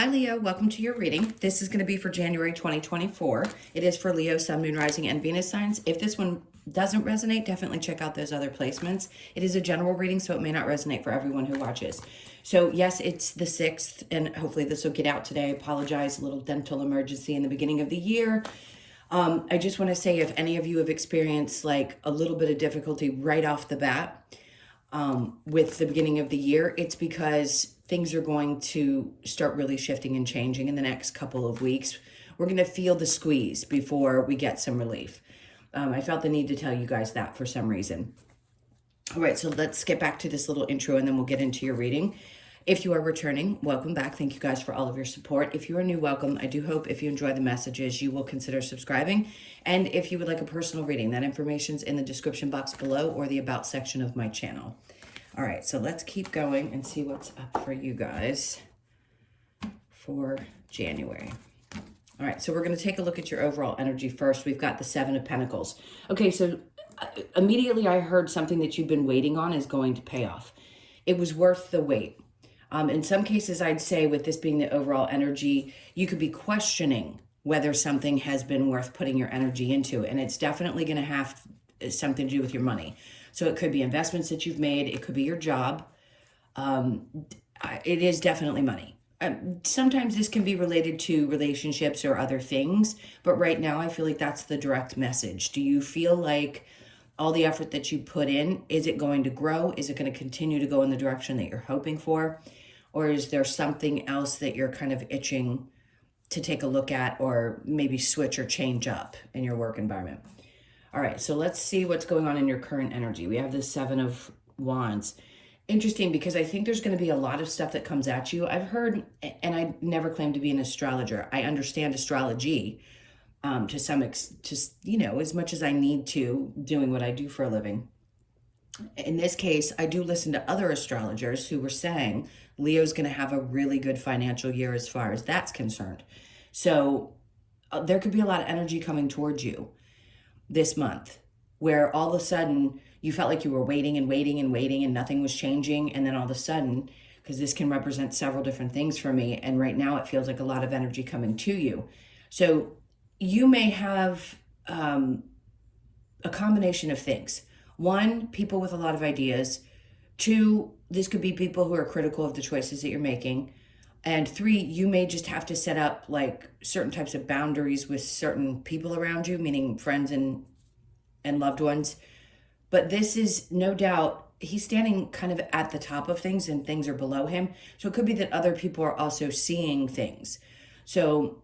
Hi Leo, welcome to your reading. This is going to be for January 2024. It is for Leo, Sun, Moon, Rising, and Venus signs. If this one doesn't resonate, definitely check out those other placements. It is a general reading, so it may not resonate for everyone who watches. So yes, it's the 6th, and hopefully this will get out today. I apologize, a little dental emergency in the beginning of the year. I just want to say if any of you have experienced like a little bit of difficulty right off the bat with the beginning of the year, it's because things are going to start really shifting and changing in the next couple of weeks. We're going to feel the squeeze before we get some relief. I felt the need to tell you guys that for some reason. All right, so let's get back to this little intro and then we'll get into your reading. If you are returning, welcome back. Thank you guys for all of your support. If you are new, welcome. I do hope if you enjoy the messages, you will consider subscribing. And if you would like a personal reading, that information's in the description box below or the about section of my channel. All right, so let's keep going and see what's up for you guys for January. All right, so we're going to take a look at your overall energy first. We've got the 7 of Pentacles. Okay, so immediately I heard something that you've been waiting on is going to pay off. It was worth the wait. In some cases, I'd say with this being the overall energy, you could be questioning whether something has been worth putting your energy into, and it's definitely going to have something to do with your money. So it could be investments that you've made. It could be your job. It is definitely money. Sometimes this can be related to relationships or other things, but right now I feel like that's the direct message. Do you feel like all the effort that you put in, is it going to grow? Is it going to continue to go in the direction that you're hoping for? Or is there something else that you're kind of itching to take a look at or maybe switch or change up in your work environment? All right, so let's see what's going on in your current energy. We have the 7 of Wands. Interesting, because I think there's going to be a lot of stuff that comes at you. I've heard, and I never claim to be an astrologer. I understand astrology to some extent, as much as I need to, doing what I do for a living. In this case, I do listen to other astrologers who were saying Leo's going to have a really good financial year as far as that's concerned. So there could be a lot of energy coming towards you this month, where all of a sudden you felt like you were waiting and waiting and waiting and nothing was changing. And then all of a sudden, because this can represent several different things for me, and right now it feels like a lot of energy coming to you. So you may have a combination of things. 1, people with a lot of ideas. 2, this could be people who are critical of the choices that you're making. And 3, you may just have to set up like certain types of boundaries with certain people around you, meaning friends and loved ones. But this is no doubt, he's standing kind of at the top of things and things are below him. So it could be that other people are also seeing things. So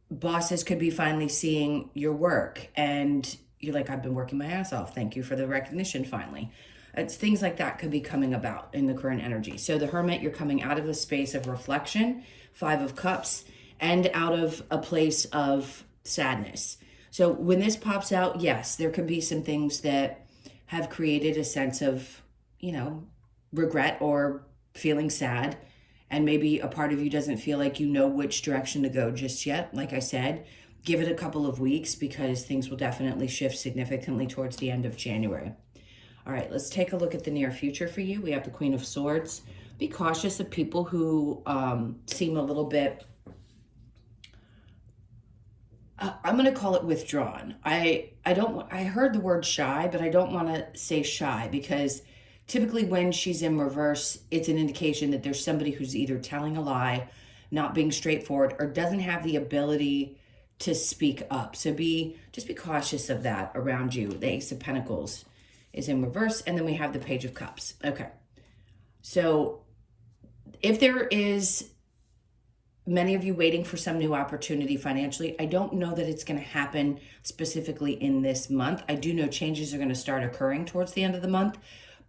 bosses could be finally seeing your work and you're like, I've been working my ass off. Thank you for the recognition finally. It's things like that could be coming about in the current energy. So the Hermit, you're coming out of a space of reflection, 5 of Cups, and out of a place of sadness. So when this pops out, yes, there could be some things that have created a sense of, regret or feeling sad. And maybe a part of you doesn't feel like you know which direction to go just yet. Like I said, give it a couple of weeks because things will definitely shift significantly towards the end of January. All right, let's take a look at the near future for you. We have the Queen of Swords. Be cautious of people who seem a little bit, I'm going to call it withdrawn. I heard the word shy, but I don't want to say shy because typically when she's in reverse, it's an indication that there's somebody who's either telling a lie, not being straightforward, or doesn't have the ability to speak up. So just be cautious of that around you. The Ace of Pentacles is in reverse, and then we have the Page of Cups. Okay, so if there is many of you waiting for some new opportunity financially, I don't know that it's going to happen specifically in this month. I do know changes are going to start occurring towards the end of the month,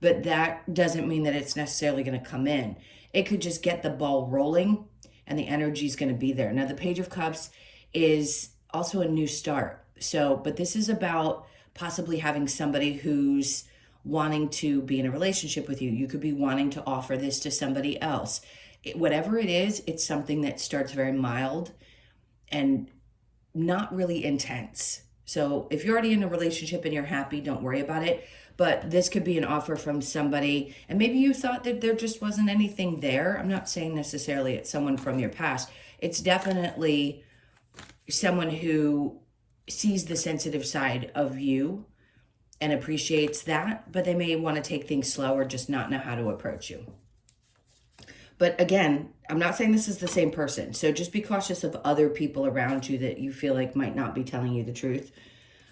but that doesn't mean that it's necessarily going to come in. It could just get the ball rolling and the energy is going to be there. Now, the Page of Cups is also a new start. So, but this is about possibly having somebody who's wanting to be in a relationship with you. You could be wanting to offer this to somebody else. Whatever it is, it's something that starts very mild and not really intense. So if you're already in a relationship and you're happy, don't worry about it. but this could be an offer from somebody, and maybe you thought that there just wasn't anything there. I'm not saying necessarily it's someone from your past. It's definitely someone who sees the sensitive side of you and appreciates that, but they may want to take things slow or just not know how to approach you. But again, I'm not saying this is the same person. So just be cautious of other people around you that you feel like might not be telling you the truth.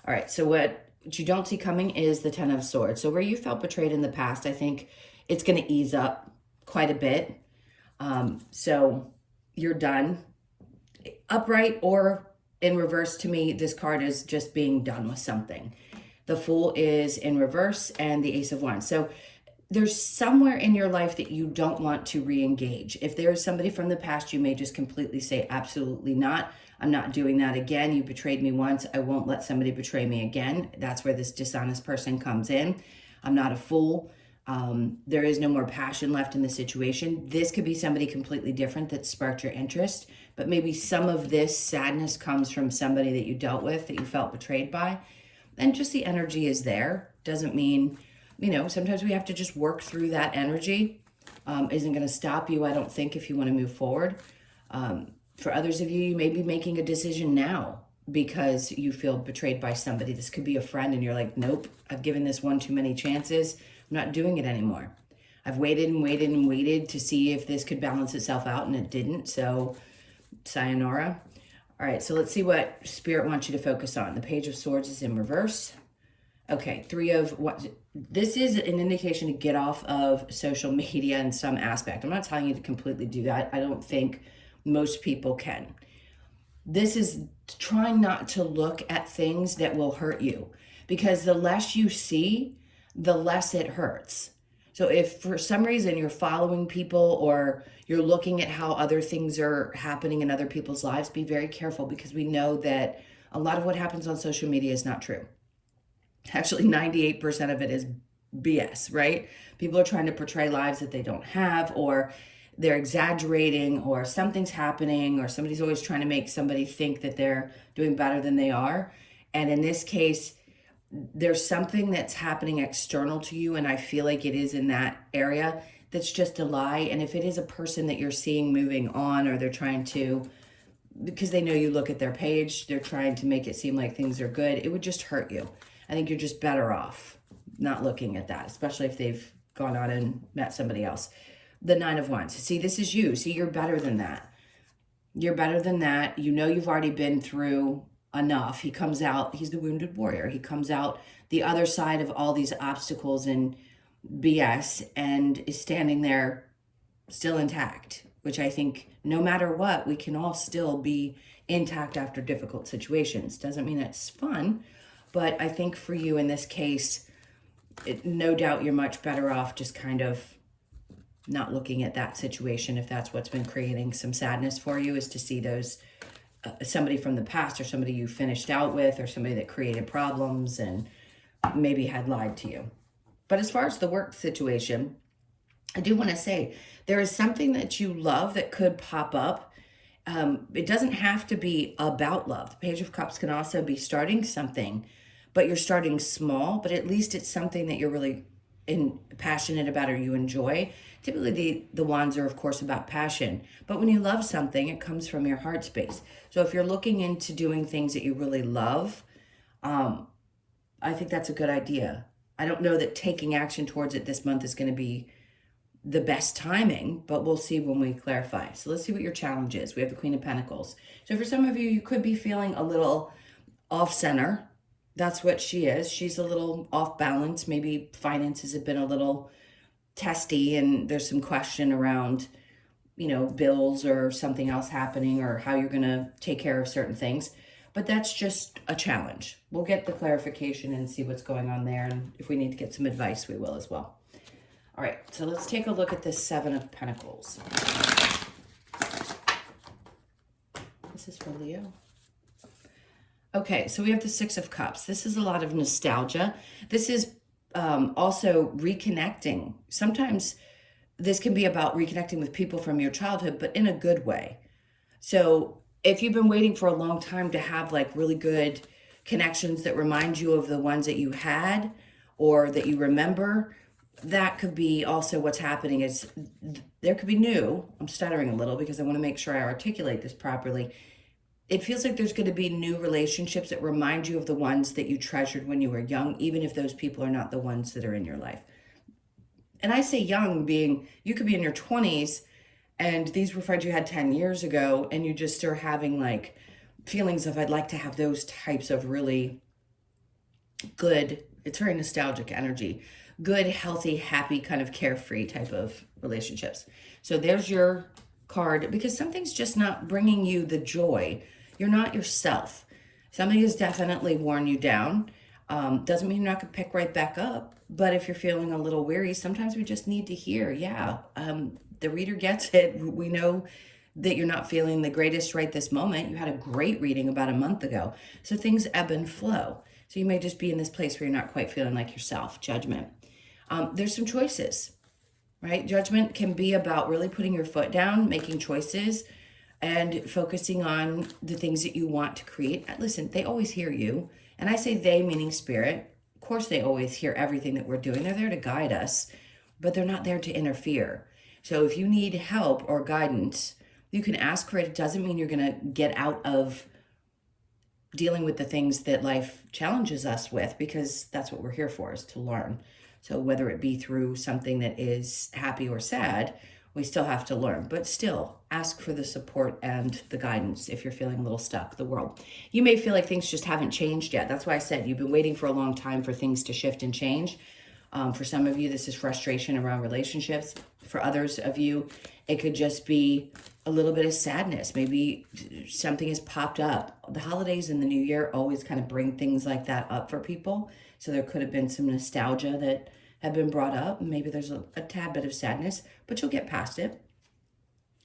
All right, so what you don't see coming is the Ten of Swords. So where you felt betrayed in the past, I think it's going to ease up quite a bit. So you're done. Upright or in reverse, to me, this card is just being done with something. The Fool is in reverse and the Ace of Wands. So there's somewhere in your life that you don't want to re-engage. If there is somebody from the past, you may just completely say, absolutely not. I'm not doing that again. You betrayed me once. I won't let somebody betray me again. That's where this dishonest person comes in. I'm not a fool. There is no more passion left in the situation. This could be somebody completely different that sparked your interest, but maybe some of this sadness comes from somebody that you dealt with, that you felt betrayed by. And just the energy is there. Doesn't mean, sometimes we have to just work through that energy. Isn't going to stop you, I don't think, if you want to move forward. For others of you, you may be making a decision now because you feel betrayed by somebody. This could be a friend and you're like, nope, I've given this one too many chances. I'm not doing it anymore. I've waited and waited and waited to see if this could balance itself out, and it didn't. So sayonara. All right, so let's see what Spirit wants you to focus on. The Page of Swords is in reverse. Okay, this is an indication to get off of social media in some aspect. I'm not telling you to completely do that. I don't think most people can. This is trying not to look at things that will hurt you, because the less you see, the less it hurts. So if for some reason you're following people or you're looking at how other things are happening in other people's lives, be very careful, because we know that a lot of what happens on social media is not true. Actually, 98% of it is BS, right? People are trying to portray lives that they don't have, or they're exaggerating, or something's happening, or somebody's always trying to make somebody think that they're doing better than they are. And in this case, there's something that's happening external to you, and I feel like it is in that area, that's just a lie. And if it is a person that you're seeing moving on, or they're trying to, because they know you look at their page, they're trying to make it seem like things are good, it would just hurt you. I think you're just better off not looking at that, especially if they've gone on and met somebody else. The Nine of Wands. See, this is you. See, you're better than that. You're better than that. You know you've already been through enough. He comes out, he's the wounded warrior. He comes out the other side of all these obstacles and BS and is standing there still intact, which I think no matter what, we can all still be intact after difficult situations. Doesn't mean it's fun, but I think for you in this case, no doubt you're much better off just kind of not looking at that situation. If that's what's been creating some sadness for you, is to see those somebody from the past, or somebody you finished out with, or somebody that created problems and maybe had lied to you. But as far as the work situation, I do want to say there is something that you love that could pop up. It doesn't have to be about love. The Page of Cups can also be starting something, but you're starting small, but at least it's something that you're really passionate about, or you enjoy. Typically the wands are, of course, about passion, but when you love something, it comes from your heart space. So if you're looking into doing things that you really love, I think that's a good idea. I don't know that taking action towards it this month is going to be the best timing, but we'll see when we clarify. So let's see what your challenge is. We have the Queen of Pentacles. So for some of you, you could be feeling a little off center. That's what she is. She's a little off balance. Maybe finances have been a little testy and there's some question around, bills or something else happening, or how you're going to take care of certain things. But that's just a challenge. We'll get the clarification and see what's going on there. And if we need to get some advice, we will as well. All right, so let's take a look at this Seven of Pentacles. This is for Leo. Okay, so we have the Six of Cups. This is a lot of nostalgia. This is also reconnecting. Sometimes this can be about reconnecting with people from your childhood, but in a good way. So if you've been waiting for a long time to have like really good connections that remind you of the ones that you had, or that you remember, that could be also what's happening is there could be new. I'm stuttering a little because I want to make sure I articulate this properly. It feels like there's going to be new relationships that remind you of the ones that you treasured when you were young, even if those people are not the ones that are in your life. And I say young being, you could be in your 20s and these were friends you had 10 years ago, and you just are having like feelings of, I'd like to have those types of really good, it's very nostalgic energy, good, healthy, happy, kind of carefree type of relationships. So there's your card, because something's just not bringing you the joy. You're not yourself. Something has definitely worn you down. Doesn't mean you're not going to pick right back up, but if you're feeling a little weary, sometimes we just need to hear, the reader gets it. We know that you're not feeling the greatest right this moment. You had a great reading about a month ago. So things ebb and flow. So you may just be in this place where you're not quite feeling like yourself. Judgment. There's some choices, right? Judgment can be about really putting your foot down, making choices, and focusing on the things that you want to create. Listen, they always hear you. And I say they, meaning spirit. Of course, they always hear everything that we're doing. They're there to guide us, but they're not there to interfere. So if you need help or guidance, you can ask for it. It doesn't mean you're going to get out of dealing with the things that life challenges us with, because that's what we're here for, is to learn. So whether it be through something that is happy or sad, we still have to learn, but still ask for the support and the guidance if you're feeling a little stuck. The world, you may feel like things just haven't changed yet. That's why I said you've been waiting for a long time for things to shift and change. For some of you, this is frustration around relationships. For others of you, it could just be a little bit of sadness. Maybe something has popped up. The holidays and the new year always kind of bring things like that up for people. So there could have been some nostalgia that had been brought up. Maybe there's a tad bit of sadness, but you'll get past it.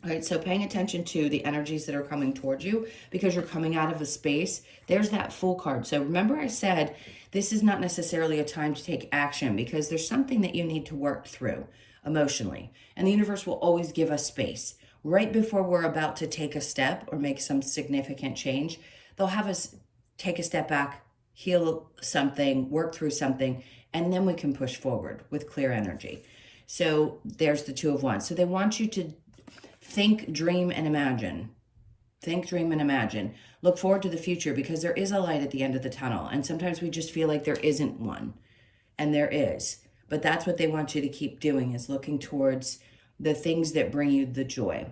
All right, so paying attention to the energies that are coming towards you, because you're coming out of a space. There's that Fool card. So remember I said this is not necessarily a time to take action, because there's something that you need to work through emotionally. And the universe will always give us space. Right before we're about to take a step or make some significant change, they'll have us take a step back, heal something, work through something, and then we can push forward with clear energy. So there's the Two of Wands. So they want you to think, dream, and imagine. Think, dream, and imagine. Look forward to the future, because there is a light at the end of the tunnel. And sometimes we just feel like there isn't one. And there is. But that's what they want you to keep doing, is looking towards the things that bring you the joy.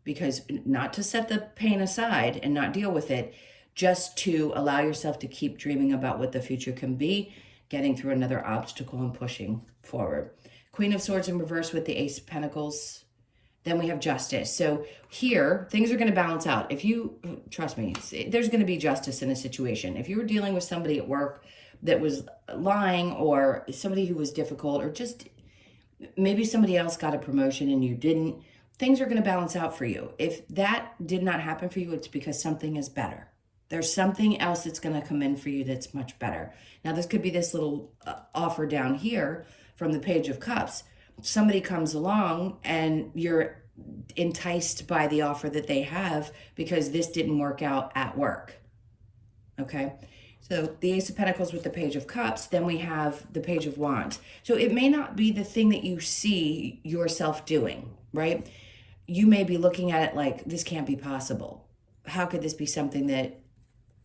Because not to set the pain aside and not deal with it, just to allow yourself to keep dreaming about what the future can be, getting through another obstacle and pushing forward. Queen of Swords in reverse with the Ace of Pentacles. Then we have Justice. So here, things are going to balance out. If you, trust me, there's going to be justice in a situation. If you were dealing with somebody at work that was lying, or somebody who was difficult, or just maybe somebody else got a promotion and you didn't, things are going to balance out for you. If that did not happen for you, it's because something is better. There's something else that's going to come in for you that's much better. Now, this could be this little offer down here from the Page of Cups. Somebody comes along and you're enticed by the offer that they have because this didn't work out at work. Okay? So the Ace of Pentacles with the Page of Cups, then we have the Page of Wands. So it may not be the thing that you see yourself doing, right? You may be looking at it like, this can't be possible. How could this be something that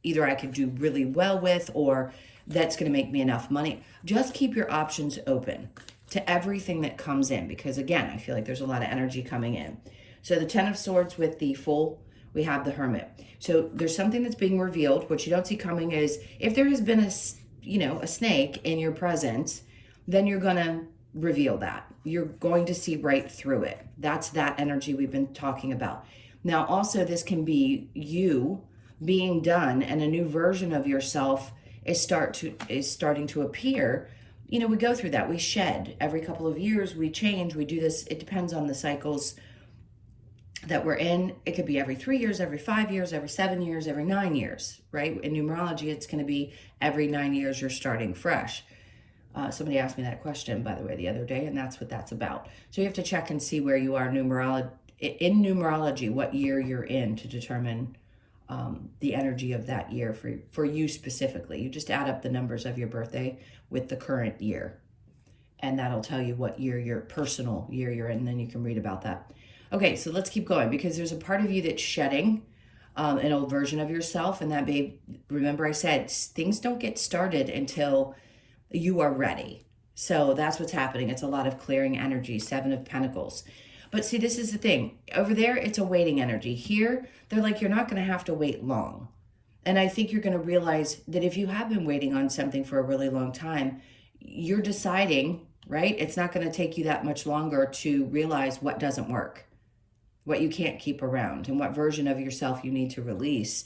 either I could do really well with, or that's going to make me enough money? Just keep your options open to everything that comes in, because again, I feel like there's a lot of energy coming in. So the Ten of Swords with the Fool, we have the Hermit. So there's something that's being revealed. What you don't see coming is, if there has been a snake in your presence, then you're going to reveal that. You're going to see right through it. That's that energy we've been talking about. Now, also, this can be you being done, and a new version of yourself is starting to appear. We go through that. We shed every couple of years. We change. We do this. It depends on the cycles that we're in. It could be every 3 years, every 5 years, every 7 years, every 9 years, right? In numerology, it's going to be every 9 years you're starting fresh. Somebody asked me that question, by the way, the other day, and that's what that's about. So you have to check and see where you are in numerology, what year you're in, to determine the energy of that year for you specifically. You just add up the numbers of your birthday with the current year, and that'll tell you what year, your personal year you're in, and then you can read about that. Okay, so let's keep going, because there's a part of you that's shedding an old version of yourself, and that, babe, remember I said things don't get started until you are ready. So that's what's happening. It's a lot of clearing energy, 7 of Pentacles. But see, this is the thing. Over there, it's a waiting energy. Here, they're like, you're not going to have to wait long. And I think you're going to realize that if you have been waiting on something for a really long time, you're deciding, right? It's not going to take you that much longer to realize what doesn't work, what you can't keep around, and what version of yourself you need to release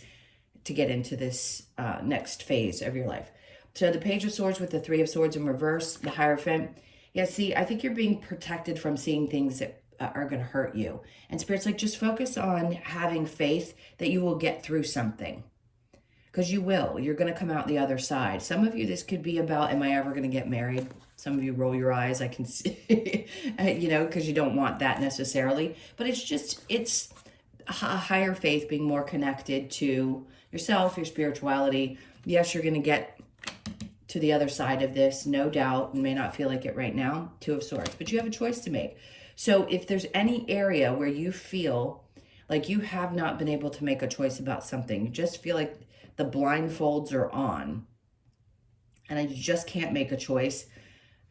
to get into this next phase of your life. So the Page of Swords with the 3 of Swords in reverse, the Hierophant. Yeah, see, I think you're being protected from seeing things that are going to hurt you. And Spirit's like, just focus on having faith that you will get through something. Because you will. You're going to come out the other side. Some of you, this could be about, am I ever going to get married? Some of you roll your eyes. I can see, because you don't want that necessarily. But it's a higher faith, being more connected to yourself, your spirituality. Yes, you're going to get to the other side of this, no doubt. You may not feel like it right now, 2 of Swords, but you have a choice to make. So if there's any area where you feel like you have not been able to make a choice about something, you just feel like the blindfolds are on and I just can't make a choice,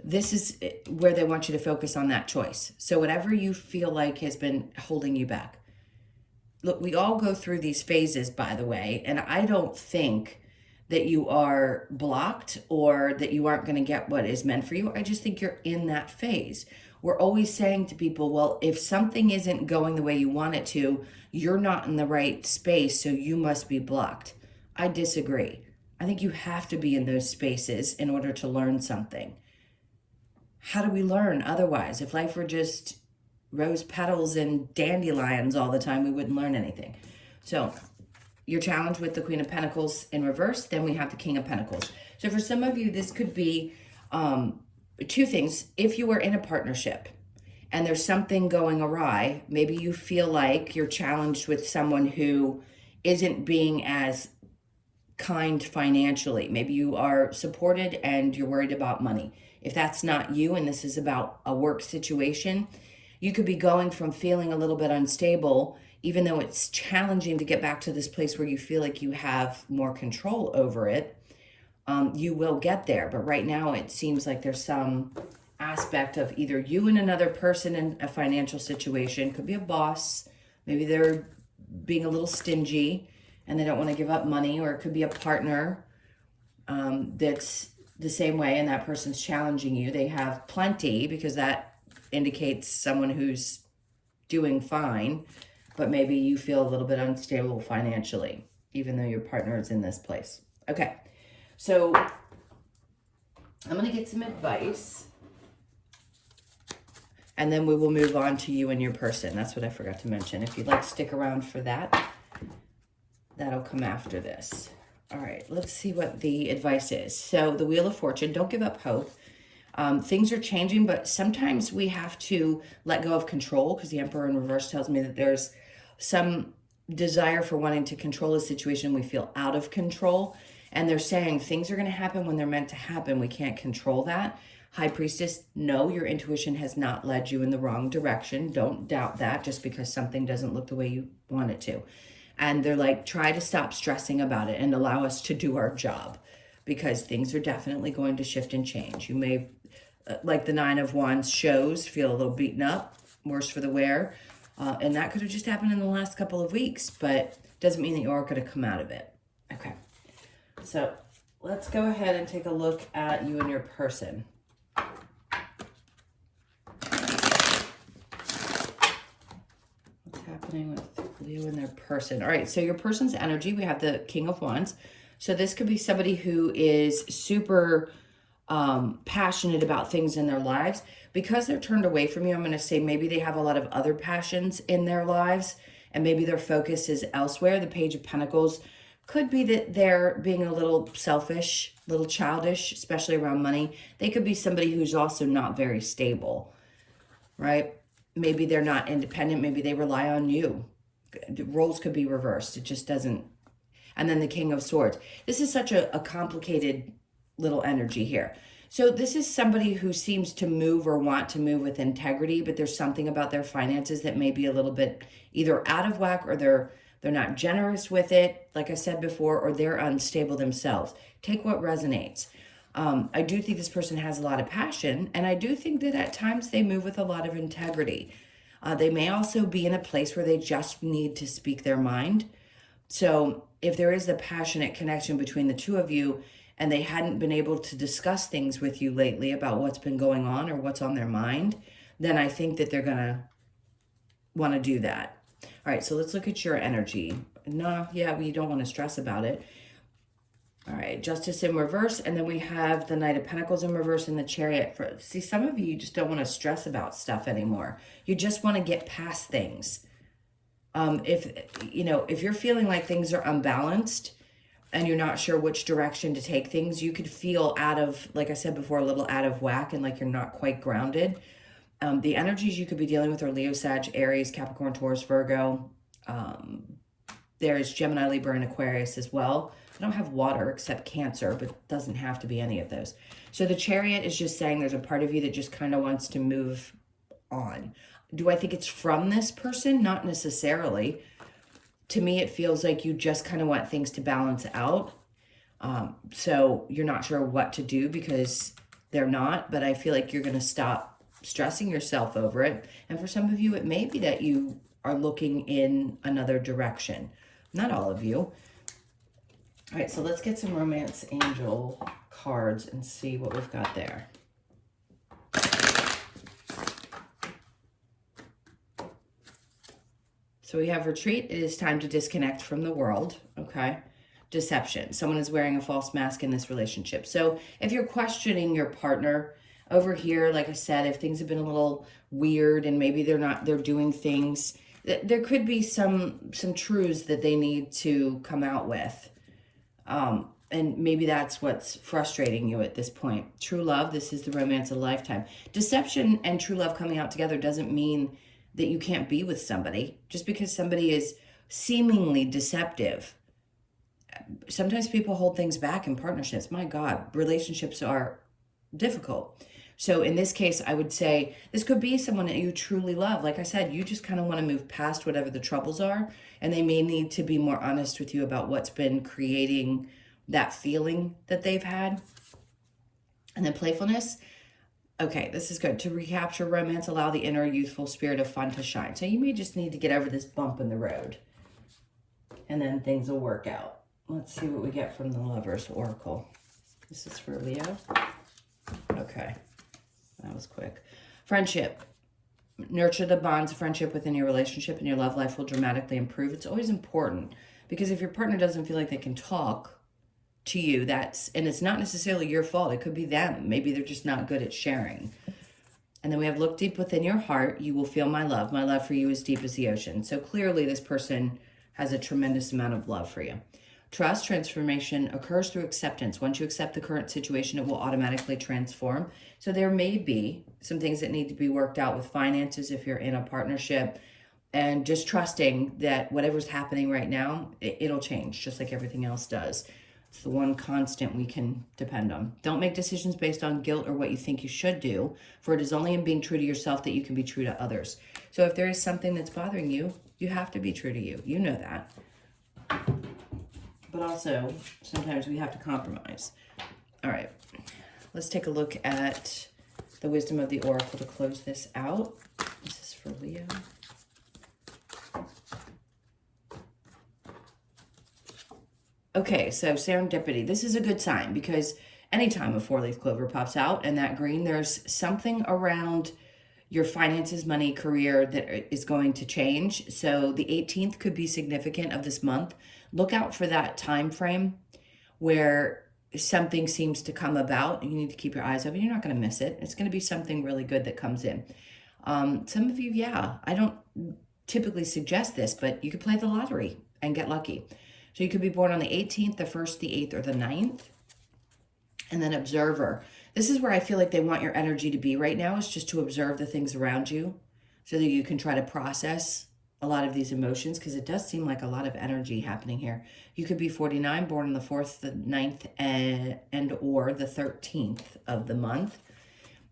this is where they want you to focus on that choice. So whatever you feel like has been holding you back. Look, we all go through these phases, by the way, and I don't think that you are blocked or that you aren't going to get what is meant for you. I just think you're in that phase. We're always saying to people, well, if something isn't going the way you want it to, you're not in the right space, so you must be blocked. I disagree. I think you have to be in those spaces in order to learn something. How do we learn otherwise? If life were just rose petals and dandelions all the time, we wouldn't learn anything. So you're challenged with the Queen of Pentacles in reverse. Then we have the King of Pentacles. So for some of you, this could be 2 things. If you are in a partnership and there's something going awry, maybe you feel like you're challenged with someone who isn't being as kind financially. Maybe you are supported and you're worried about money. If that's not you and this is about a work situation, you could be going from feeling a little bit unstable, even though it's challenging to get back to this place where you feel like you have more control over it. You will get there. But right now it seems like there's some aspect of either you and another person in a financial situation. Could be a boss. Maybe they're being a little stingy and they don't want to give up money, or it could be a partner that's the same way and that person's challenging you. They have plenty because that indicates someone who's doing fine, but maybe you feel a little bit unstable financially, even though your partner is in this place. Okay, so I'm going to get some advice and then we will move on to you and your person. That's what I forgot to mention. If you'd like to stick around for that, that'll come after this. All right, let's see what the advice is. So the Wheel of Fortune, don't give up hope. Things are changing, but sometimes we have to let go of control, because the Emperor in reverse tells me that there's some desire for wanting to control a situation. We feel out of control, and they're saying things are going to happen when they're meant to happen. We can't control that. High Priestess, no, your intuition has not led you in the wrong direction. Don't doubt that just because something doesn't look the way you want it to. And they're like, try to stop stressing about it and allow us to do our job, because things are definitely going to shift and change. You may, like the 9 of Wands shows, feel a little beaten up, worse for the wear. And that could have just happened in the last couple of weeks, but doesn't mean that you are going to come out of it. Okay, so let's go ahead and take a look at you and your person. What's happening with you and their person? All right, so your person's energy, we have the King of Wands. So this could be somebody who is super passionate about things in their lives. Because they're turned away from you, I'm going to say maybe they have a lot of other passions in their lives and maybe their focus is elsewhere. The Page of Pentacles could be that they're being a little selfish, a little childish, especially around money. They could be somebody who's also not very stable, right? Maybe they're not independent. Maybe they rely on you. The roles could be reversed. It just doesn't and then the King of Swords. This is such a complicated little energy here. So this is somebody who seems to move or want to move with integrity, but there's something about their finances that may be a little bit either out of whack, or they're not generous with it, like I said before, or they're unstable themselves. Take what resonates. I do think this person has a lot of passion, and I do think that at times they move with a lot of integrity. They may also be in a place where they just need to speak their mind. So if there is a passionate connection between the two of you, and they hadn't been able to discuss things with you lately about what's been going on or what's on their mind, then I think that they're going to want to do that. All right, so let's look at your energy. No, yeah, we don't want to stress about it. All right, Justice in reverse, and then we have the Knight of Pentacles in reverse and the Chariot. See, some of you just don't want to stress about stuff anymore. You just want to get past things. If you're feeling like things are unbalanced, and you're not sure which direction to take things, you could feel out of, like I said before, a little out of whack and like you're not quite grounded. The energies you could be dealing with are Leo, Sag, Aries, Capricorn, Taurus, Virgo. There's Gemini, Libra, and Aquarius as well. I don't have water except Cancer, but it doesn't have to be any of those. So the Chariot is just saying there's a part of you that just kind of wants to move on. Do I think it's from this person? Not necessarily. To me, it feels like you just kind of want things to balance out. So you're not sure what to do because they're not, but I feel like you're going to stop stressing yourself over it. And for some of you, it may be that you are looking in another direction. Not all of you. All right, so let's get some romance angel cards and see what we've got there. So we have retreat. It is time to disconnect from the world. Okay. Deception. Someone is wearing a false mask in this relationship. So if you're questioning your partner over here, like I said, if things have been a little weird and maybe they're doing things, there could be some truths that they need to come out with. And maybe that's what's frustrating you at this point. True love. This is the romance of a lifetime. Deception and true love coming out together doesn't mean that you can't be with somebody. Just because somebody is seemingly deceptive. Sometimes people hold things back in partnerships. My God, relationships are difficult. So in this case, I would say this could be someone that you truly love. Like I said, you just kind of want to move past whatever the troubles are, and they may need to be more honest with you about what's been creating that feeling that they've had. And then playfulness. Okay, this is good. To recapture romance, allow the inner youthful spirit of fun to shine. So you may just need to get over this bump in the road, and then things will work out. Let's see what we get from the Lover's Oracle. This is for Leo. Okay, that was quick. Friendship. Nurture the bonds of friendship within your relationship, and your love life will dramatically improve. It's always important, because if your partner doesn't feel like they can talk to you, and it's not necessarily your fault. It could be them. Maybe they're just not good at sharing. And then we have look deep within your heart. You will feel my love. My love for you is deep as the ocean. So clearly this person has a tremendous amount of love for you. Trust. Transformation occurs through acceptance. Once you accept the current situation, it will automatically transform. So there may be some things that need to be worked out with finances if you're in a partnership, and just trusting that whatever's happening right now, it'll change just like everything else does. It's the one constant we can depend on. Don't make decisions based on guilt or what you think you should do, for it is only in being true to yourself that you can be true to others. So if there is something that's bothering you, you have to be true to you. You know that. But also, sometimes we have to compromise. All right, let's take a look at the wisdom of the Oracle to close this out. This is for Leo. Okay, so serendipity. This is a good sign, because anytime a four-leaf clover pops out and that green, there's something around your finances, money, career that is going to change. So the 18th could be significant of this month. Look out for that time frame where something seems to come about. You need to keep your eyes open. You're not going to miss it. It's going to be something really good that comes in. Some of you, yeah, I don't typically suggest this, but you could play the lottery and get lucky. So you could be born on the 18th, the 1st, the 8th, or the 9th. And then observer. This is where I feel like they want your energy to be right now, is just to observe the things around you so that you can try to process a lot of these emotions, because it does seem like a lot of energy happening here. You could be 49, born on the 4th, the 9th, and or the 13th of the month.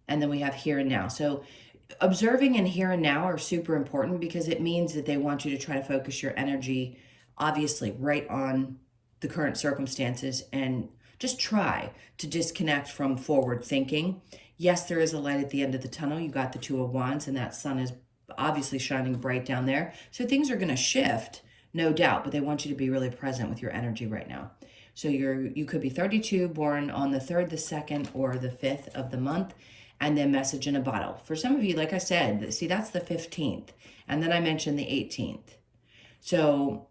And then we have here and now. So observing and here and now are super important, because it means that they want you to try to focus your energy, obviously, right on the current circumstances, and just try to disconnect from forward thinking. Yes, there is a light at the end of the tunnel. You got the Two of Wands, and that sun is obviously shining bright down there. So things are going to shift, no doubt, but they want you to be really present with your energy right now. So you could be 32, born on the 3rd, the 2nd, or the 5th of the month, and then message in a bottle. For some of you, like I said, see, that's the 15th. And then I mentioned the 18th. So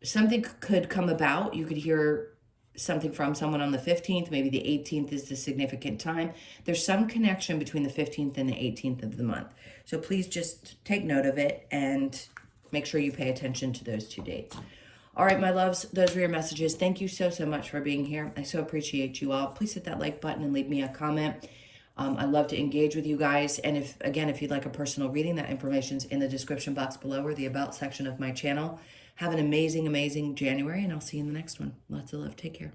something could come about. You could hear something from someone on the 15th. Maybe the 18th is the significant time. There's some connection between the 15th and the 18th of the month. So please just take note of it and make sure you pay attention to those 2 dates. All right, my loves, those were your messages. Thank you so, so much for being here. I so appreciate you all. Please hit that like button and leave me a comment. I love to engage with you guys. And if you'd like a personal reading, that information's in the description box below or the about section of my channel. Have an amazing, amazing January, and I'll see you in the next one. Lots of love. Take care.